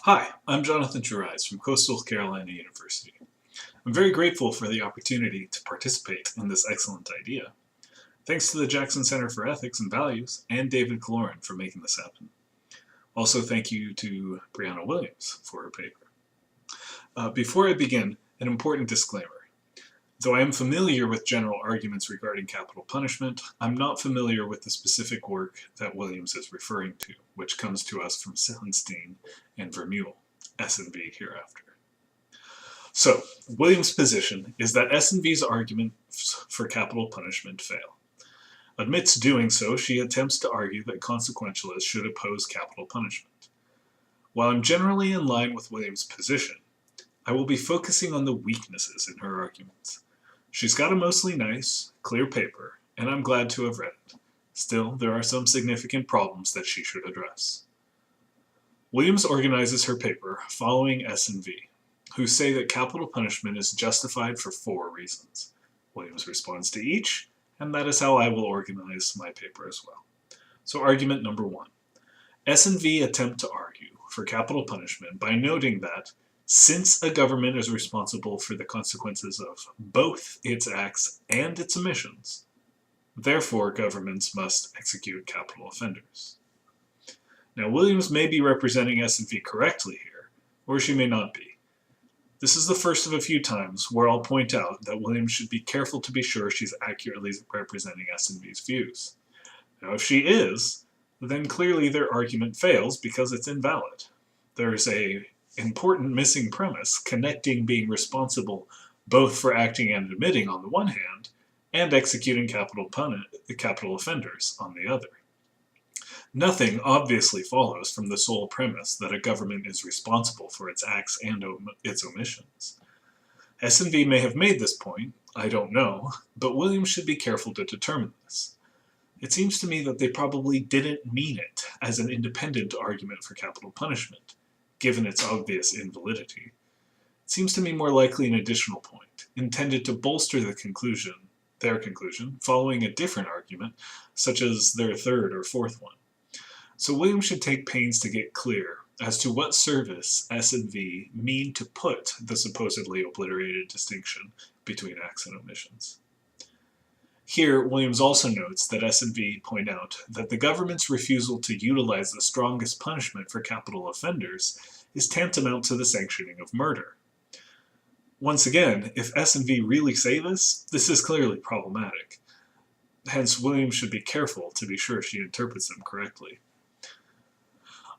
Hi, I'm Jonathan Treise from Coastal Carolina University. I'm very grateful for the opportunity to participate in this excellent idea. Thanks to the Jackson Center for Ethics and Values and David Caloran for making this happen. Also, thank you to Brianna Williams for her paper. Before I begin, an important disclaimer. Though I am familiar with general arguments regarding capital punishment, I'm not familiar with the specific work that Williams is referring to, which comes to us from Sillenstein and Vermeulen, S&V hereafter. So, Williams' position is that S&V's arguments for capital punishment fail. Amidst doing so, she attempts to argue that consequentialists should oppose capital punishment. While I'm generally in line with Williams' position, I will be focusing on the weaknesses in her arguments. She's got a mostly nice, clear paper, and I'm glad to have read it. Still, there are some significant problems that she should address. Williams organizes her paper following S&V, who say that capital punishment is justified for 4 reasons. Williams responds to each, and that is how I will organize my paper as well. So argument number 1. S&V attempt to argue for capital punishment by noting that since a government is responsible for the consequences of both its acts and its omissions, therefore governments must execute capital offenders. Now, Williams may be representing S&V correctly here, or she may not be. This is the first of a few times where I'll point out that Williams should be careful to be sure she's accurately representing S&V's views. Now, if she is, then clearly their argument fails because it's invalid. There is an important missing premise connecting being responsible both for acting and omitting on the one hand, and executing capital offenders on the other. Nothing obviously follows from the sole premise that a government is responsible for its acts and its omissions. S&V may have made this point, I don't know, but Williams should be careful to determine this. It seems to me that they probably didn't mean it as an independent argument for capital punishment, given its obvious invalidity. It seems to me more likely an additional point, intended to bolster their conclusion, following a different argument, such as their third or fourth one. So Williams should take pains to get clear as to what service S&V mean to put the supposedly obliterated distinction between acts and omissions. Here, Williams also notes that S&V point out that the government's refusal to utilize the strongest punishment for capital offenders is tantamount to the sanctioning of murder. Once again, if S&V really say this is clearly problematic. Hence, Williams should be careful to be sure she interprets them correctly.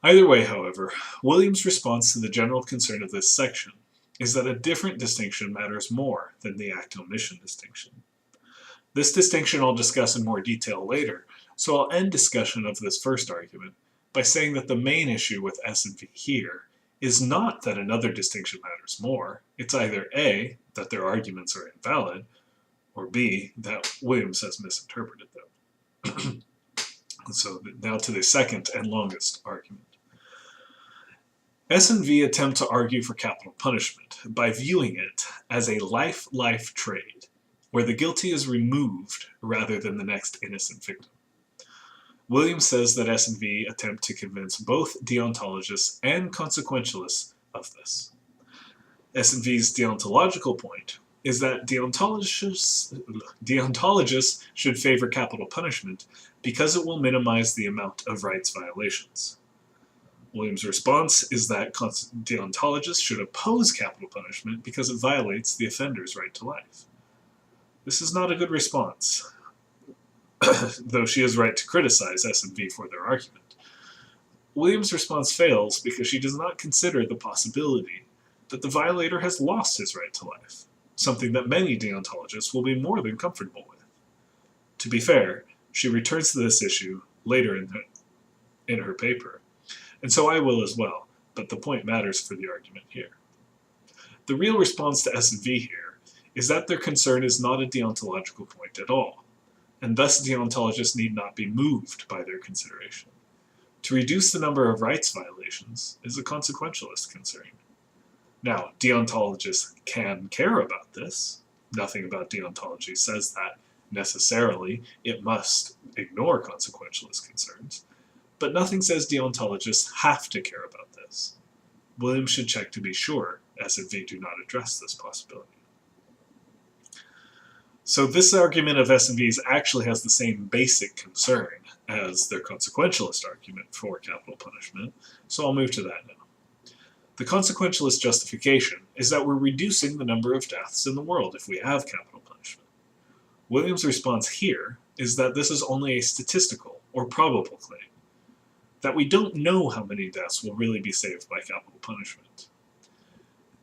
Either way, however, Williams' response to the general concern of this section is that a different distinction matters more than the act-omission distinction. This distinction I'll discuss in more detail later, so I'll end discussion of this first argument by saying that the main issue with S&V here is not that another distinction matters more. It's either A, that their arguments are invalid, or B, that Williams has misinterpreted them. So now to the second and longest argument. S&V attempt to argue for capital punishment by viewing it as a life-life trade, where the guilty is removed rather than the next innocent victim. Williams says that S&V attempt to convince both deontologists and consequentialists of this. S&V's deontological point is that deontologists should favor capital punishment because it will minimize the amount of rights violations. Williams' response is that deontologists should oppose capital punishment because it violates the offender's right to life. This is not a good response, though she is right to criticize S&V for their argument. Williams' response fails because she does not consider the possibility that the violator has lost his right to life, something that many deontologists will be more than comfortable with. To be fair, she returns to this issue later in her paper, and so I will as well, but the point matters for the argument here. The real response to S&V here is that their concern is not a deontological point at all, and thus deontologists need not be moved by their consideration. To reduce the number of rights violations is a consequentialist concern. Now, deontologists can care about this. Nothing about deontology says that necessarily it must ignore consequentialist concerns, but nothing says deontologists have to care about this. Williams should check to be sure S&V do not address this possibility. So this argument of S&V's actually has the same basic concern as their consequentialist argument for capital punishment, so I'll move to that now. The consequentialist justification is that we're reducing the number of deaths in the world if we have capital punishment. Williams' response here is that this is only a statistical or probable claim, that we don't know how many deaths will really be saved by capital punishment.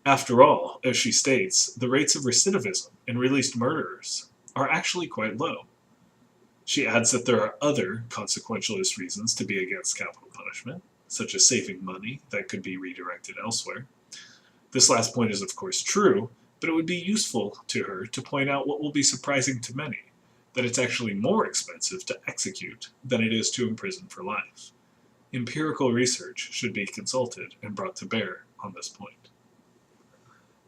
After all, as she states, the rates of recidivism in released murderers are actually quite low. She adds that there are other consequentialist reasons to be against capital punishment, such as saving money that could be redirected elsewhere. This last point is of course true, but it would be useful to her to point out what will be surprising to many, that it's actually more expensive to execute than it is to imprison for life. Empirical research should be consulted and brought to bear on this point.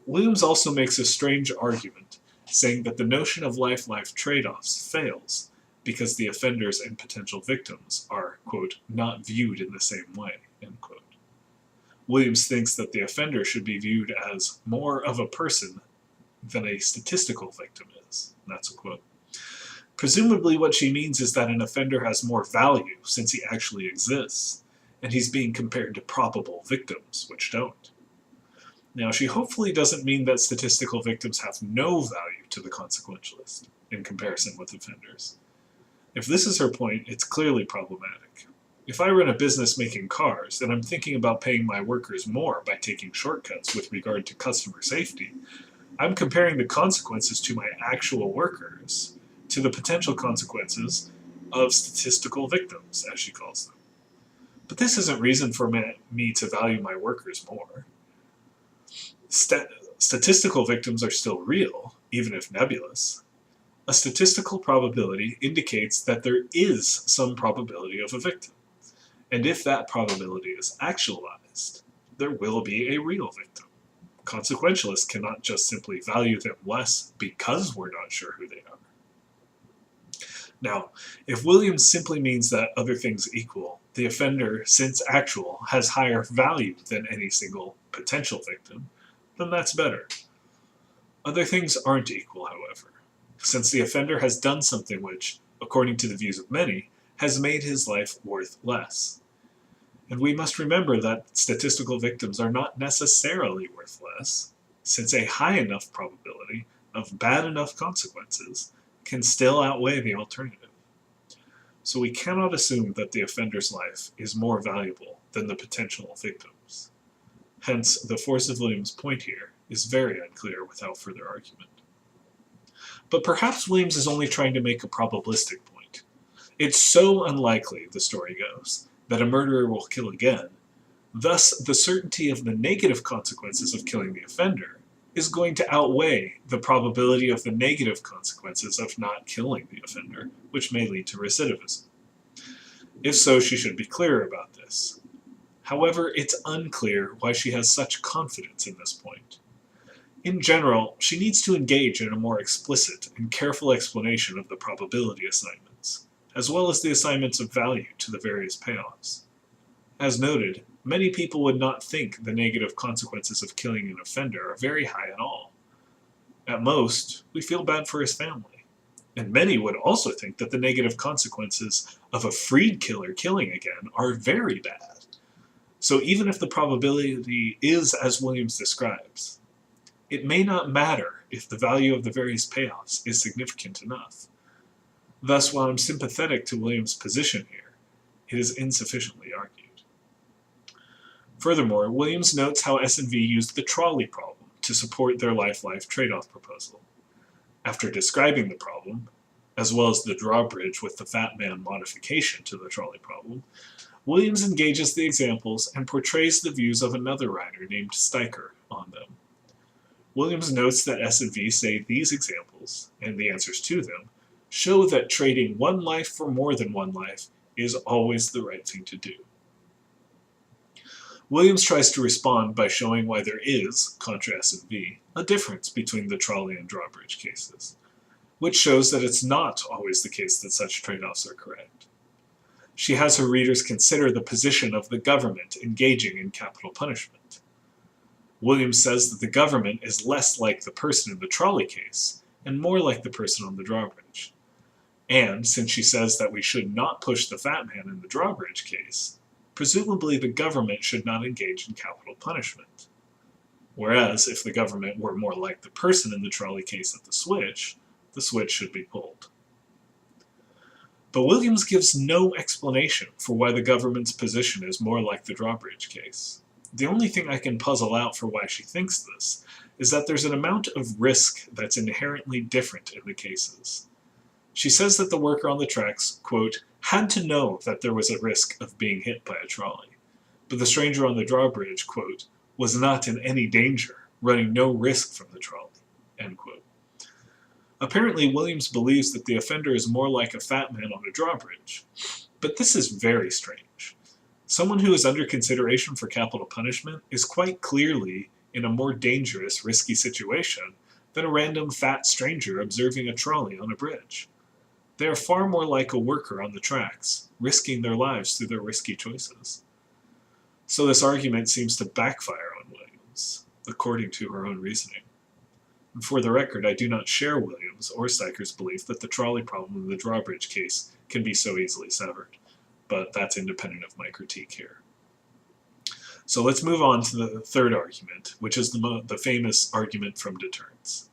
Williams also makes a strange argument, saying that the notion of life-life trade-offs fails because the offenders and potential victims are, quote, not viewed in the same way, end quote. Williams thinks that the offender should be viewed as more of a person than a statistical victim is. That's a quote. Presumably what she means is that an offender has more value since he actually exists, and he's being compared to probable victims, which don't. Now, she hopefully doesn't mean that statistical victims have no value to the consequentialist in comparison with offenders. If this is her point, it's clearly problematic. If I run a business making cars, and I'm thinking about paying my workers more by taking shortcuts with regard to customer safety, I'm comparing the consequences to my actual workers to the potential consequences of statistical victims, as she calls them. But this isn't reason for me to value my workers more. Statistical victims are still real, even if nebulous. A statistical probability indicates that there is some probability of a victim, and if that probability is actualized, there will be a real victim. Consequentialists cannot just simply value them less because we're not sure who they are. Now, if Williams simply means that other things equal, the offender, since actual, has higher value than any single potential victim, then that's better. Other things aren't equal, however, since the offender has done something which, according to the views of many, has made his life worth less. And we must remember that statistical victims are not necessarily worth less, since a high enough probability of bad enough consequences can still outweigh the alternative. So we cannot assume that the offender's life is more valuable than the potential victims. Hence, the force of Williams' point here is very unclear without further argument. But perhaps Williams is only trying to make a probabilistic point. It's so unlikely, the story goes, that a murderer will kill again. Thus, the certainty of the negative consequences of killing the offender is going to outweigh the probability of the negative consequences of not killing the offender, which may lead to recidivism. If so, she should be clearer about this. However, it's unclear why she has such confidence in this point. In general, she needs to engage in a more explicit and careful explanation of the probability assignments, as well as the assignments of value to the various payoffs. As noted, many people would not think the negative consequences of killing an offender are very high at all. At most, we feel bad for his family. And many would also think that the negative consequences of a freed killer killing again are very bad. So even if the probability is as Williams describes, it may not matter if the value of the various payoffs is significant enough. Thus, while I'm sympathetic to Williams' position here, it is insufficiently argued. Furthermore, Williams notes how S&V used the trolley problem to support their life-life trade-off proposal. After describing the problem, as well as the drawbridge with the fat man modification to the trolley problem, Williams engages the examples and portrays the views of another writer named Steicher on them. Williams notes that S&V say these examples, and the answers to them, show that trading one life for more than one life is always the right thing to do. Williams tries to respond by showing why there is, contra S&V, a difference between the trolley and drawbridge cases, which shows that it's not always the case that such trade-offs are correct. She has her readers consider the position of the government engaging in capital punishment. Williams says that the government is less like the person in the trolley case and more like the person on the drawbridge. And since she says that we should not push the fat man in the drawbridge case, presumably the government should not engage in capital punishment. Whereas if the government were more like the person in the trolley case at the switch should be pulled. But Williams gives no explanation for why the government's position is more like the drawbridge case. The only thing I can puzzle out for why she thinks this is that there's an amount of risk that's inherently different in the cases. She says that the worker on the tracks, quote, had to know that there was a risk of being hit by a trolley, but the stranger on the drawbridge, quote, was not in any danger, running no risk from the trolley, end quote. Apparently, Williams believes that the offender is more like a fat man on a drawbridge, but this is very strange. Someone who is under consideration for capital punishment is quite clearly in a more dangerous, risky situation than a random fat stranger observing a trolley on a bridge. They are far more like a worker on the tracks, risking their lives through their risky choices. So this argument seems to backfire on Williams, according to her own reasoning. And for the record, I do not share Williams or Steiker's belief that the trolley problem in the drawbridge case can be so easily severed, but that's independent of my critique here. So let's move on to the third argument, which is the famous argument from deterrence.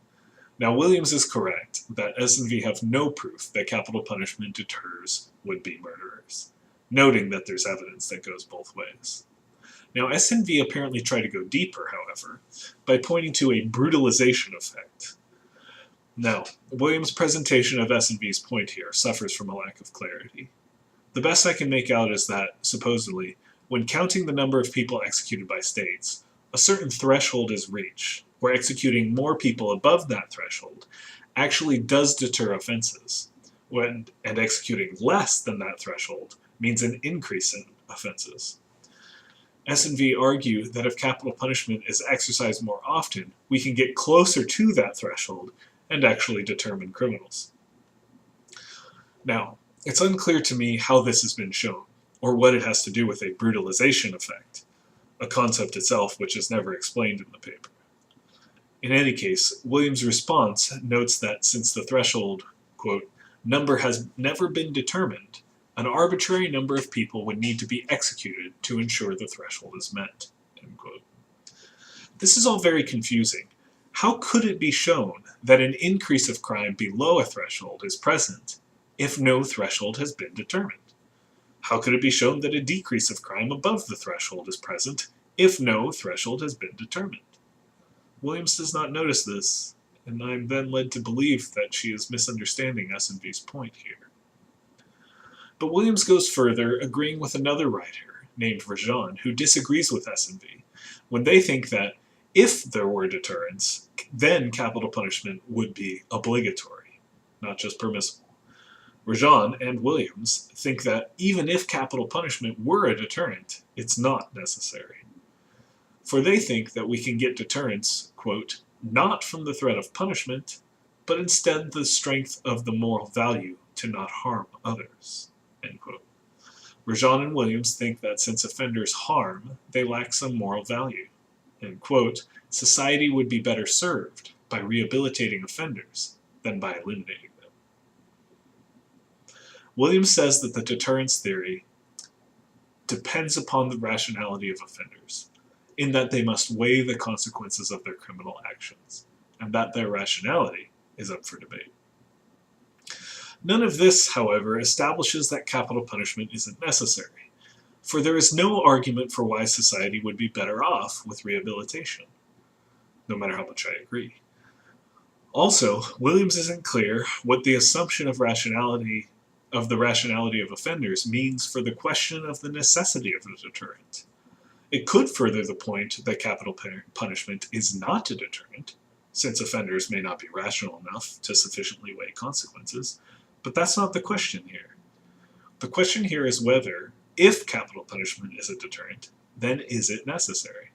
Now, Williams is correct that S&V have no proof that capital punishment deters would-be murderers, noting that there's evidence that goes both ways. Now, S&V apparently try to go deeper, however, by pointing to a brutalization effect. Now, Williams' presentation of S&V's point here suffers from a lack of clarity. The best I can make out is that, supposedly, when counting the number of people executed by states, a certain threshold is reached, where executing more people above that threshold actually does deter offenses, and executing less than that threshold means an increase in offenses. S&V argue that if capital punishment is exercised more often, we can get closer to that threshold and actually determine criminals. Now, it's unclear to me how this has been shown, or what it has to do with a brutalization effect, a concept itself which is never explained in the paper. In any case, Williams' response notes that since the threshold, quote, number has never been determined, an arbitrary number of people would need to be executed to ensure the threshold is met, end quote. This is all very confusing. How could it be shown that an increase of crime below a threshold is present if no threshold has been determined? How could it be shown that a decrease of crime above the threshold is present if no threshold has been determined? Williams does not notice this, and I am then led to believe that she is misunderstanding S&V's point here. But Williams goes further, agreeing with another writer named Rajan, who disagrees with S&V, when they think that if there were deterrence, then capital punishment would be obligatory, not just permissible. Rajan and Williams think that even if capital punishment were a deterrent, it's not necessary. For they think that we can get deterrence, quote, not from the threat of punishment, but instead the strength of the moral value to not harm others, end quote. Rajan and Williams think that since offenders harm, they lack some moral value, and, quote, society would be better served by rehabilitating offenders than by eliminating them. Williams says that the deterrence theory depends upon the rationality of offenders, in that they must weigh the consequences of their criminal actions, and that their rationality is up for debate. None of this, however, establishes that capital punishment isn't necessary, for there is no argument for why society would be better off with rehabilitation, no matter how much I agree. Also, Williams isn't clear what the assumption of the rationality of offenders means for the question of the necessity of a deterrent. It could further the point that capital punishment is not a deterrent, since offenders may not be rational enough to sufficiently weigh consequences, but that's not the question here. The question here is whether, if capital punishment is a deterrent, then is it necessary?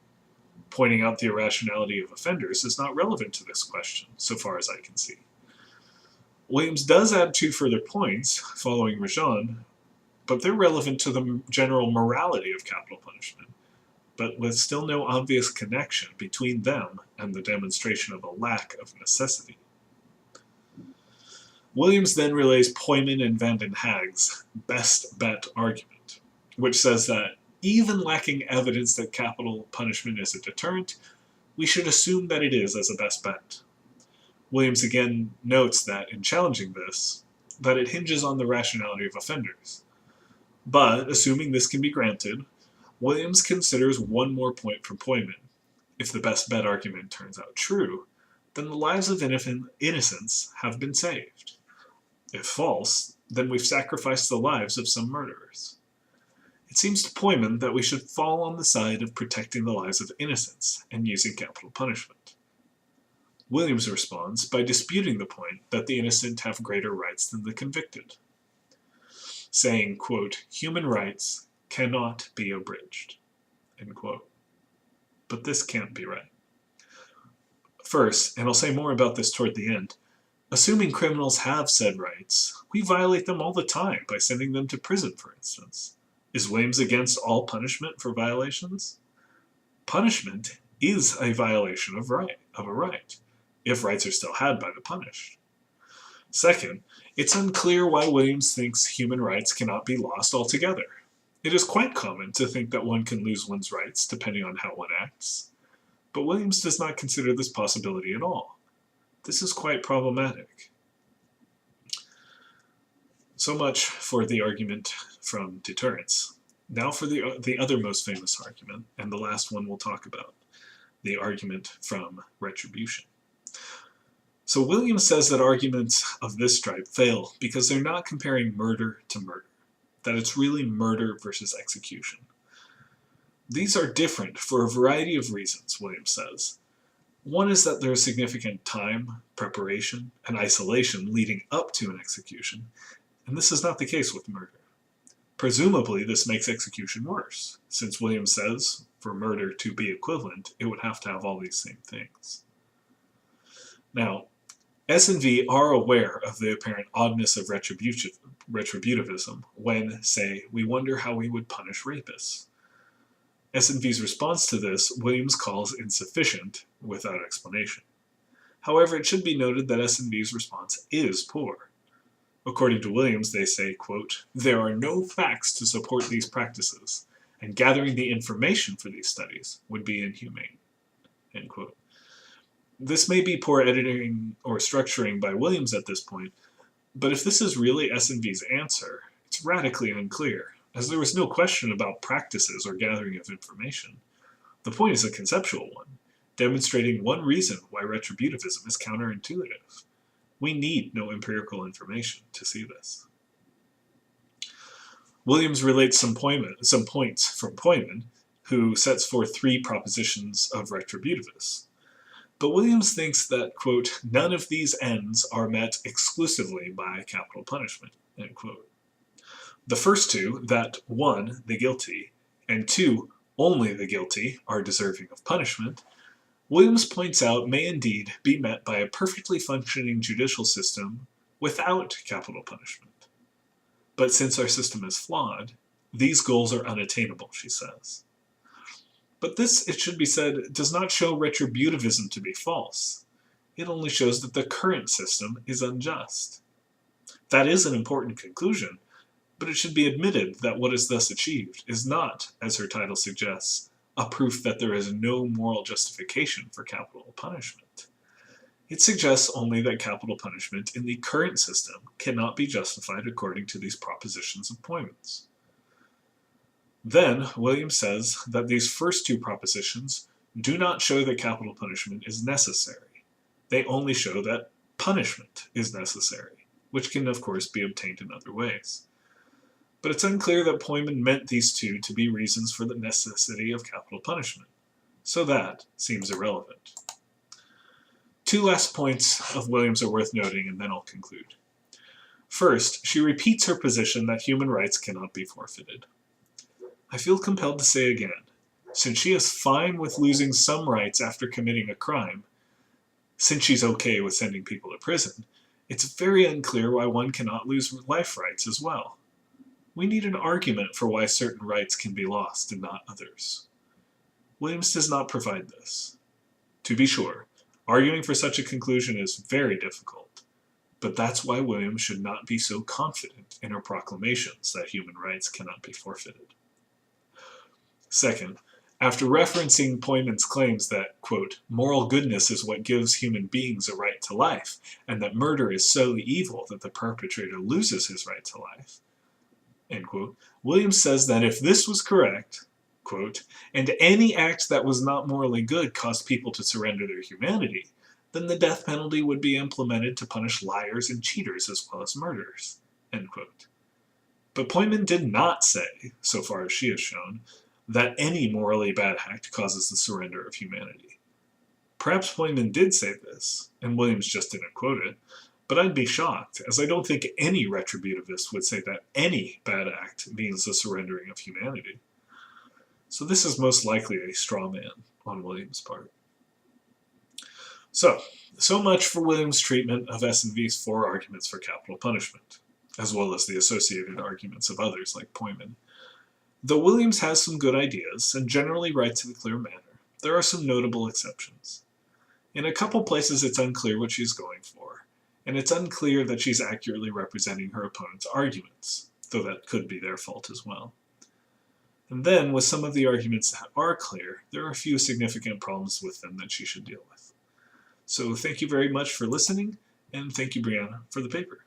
Pointing out the irrationality of offenders is not relevant to this question, so far as I can see. Williams does add two further points, following Rajan, but they're relevant to the general morality of capital punishment. but with still no obvious connection between them and the demonstration of a lack of necessity. Williams then relays Poyman and van den Haag's best bet argument, which says that even lacking evidence that capital punishment is a deterrent, we should assume that it is as a best bet. Williams again notes that in challenging this, that it hinges on the rationality of offenders. But, assuming this can be granted, Williams considers one more point from Poyman. If the best bet argument turns out true, then the lives of innocents have been saved. If false, then we've sacrificed the lives of some murderers. It seems to Poyman that we should fall on the side of protecting the lives of innocents and using capital punishment. Williams responds by disputing the point that the innocent have greater rights than the convicted, saying, quote, "Human rights cannot be abridged," end quote. But this can't be right. First, and I'll say more about this toward the end, assuming criminals have said rights, we violate them all the time by sending them to prison, for instance. Is Williams against all punishment for violations? Punishment is a violation of a right, if rights are still had by the punished. Second, it's unclear why Williams thinks human rights cannot be lost altogether. It is quite common to think that one can lose one's rights depending on how one acts, but Williams does not consider this possibility at all. This is quite problematic. So much for the argument from deterrence. Now for the other most famous argument, and the last one we'll talk about, the argument from retribution. So Williams says that arguments of this stripe fail because they're not comparing murder to murder, that it's really murder versus execution. These are different for a variety of reasons, Williams says. One is that there is significant time, preparation, and isolation leading up to an execution, and this is not the case with murder. Presumably, this makes execution worse, since Williams says, for murder to be equivalent, it would have to have all these same things. Now, S&V are aware of the apparent oddness of retributivism when, say, we wonder how we would punish rapists. S&V's response to this, Williams calls insufficient without explanation. However, it should be noted that S&V's response is poor. According to Williams, they say, quote, "There are no facts to support these practices, and gathering the information for these studies would be inhumane," end quote. This may be poor editing or structuring by Williams at this point, but if this is really S&V's answer, it's radically unclear, as there was no question about practices or gathering of information. The point is a conceptual one, demonstrating one reason why retributivism is counterintuitive. We need no empirical information to see this. Williams relates some points from Poyman, who sets forth three propositions of retributivists. But Williams thinks that, quote, "none of these ends are met exclusively by capital punishment," end quote. The first two, that 1, the guilty, and 2, only the guilty, are deserving of punishment, Williams points out may indeed be met by a perfectly functioning judicial system without capital punishment. But since our system is flawed, these goals are unattainable, she says. But this, it should be said, does not show retributivism to be false. It only shows that the current system is unjust. That is an important conclusion, but it should be admitted that what is thus achieved is not, as her title suggests, a proof that there is no moral justification for capital punishment. It suggests only that capital punishment in the current system cannot be justified according to these propositions of Poyman's. Then, Williams says that these first two propositions do not show that capital punishment is necessary. They only show that punishment is necessary, which can, of course, be obtained in other ways. But it's unclear that Poyman meant these two to be reasons for the necessity of capital punishment, so that seems irrelevant. Two last points of Williams are worth noting, and then I'll conclude. First, she repeats her position that human rights cannot be forfeited. I feel compelled to say again, since she is fine with losing some rights after committing a crime, since she's okay with sending people to prison, it's very unclear why one cannot lose life rights as well. We need an argument for why certain rights can be lost and not others. Williams does not provide this. To be sure, arguing for such a conclusion is very difficult, but that's why Williams should not be so confident in her proclamations that human rights cannot be forfeited. Second, after referencing Poyman's claims that, quote, moral goodness is what gives human beings a right to life, and that murder is so evil that the perpetrator loses his right to life, end quote, Williams says that if this was correct, quote, and any act that was not morally good caused people to surrender their humanity, then the death penalty would be implemented to punish liars and cheaters as well as murderers, end quote. But Poyman did not say, so far as she has shown, that any morally bad act causes the surrender of humanity. Perhaps Poyman did say this, and Williams just didn't quote it, but I'd be shocked, as I don't think any retributivist would say that any bad act means the surrendering of humanity. So this is most likely a straw man on Williams' part. So much for Williams' treatment of S&V's 4 arguments for capital punishment, as well as the associated arguments of others like Poyman. Though Williams has some good ideas, and generally writes in a clear manner, there are some notable exceptions. In a couple places it's unclear what she's going for, and it's unclear that she's accurately representing her opponent's arguments, though that could be their fault as well. And then, with some of the arguments that are clear, there are a few significant problems with them that she should deal with. So thank you very much for listening, and thank you, Brianna, for the paper.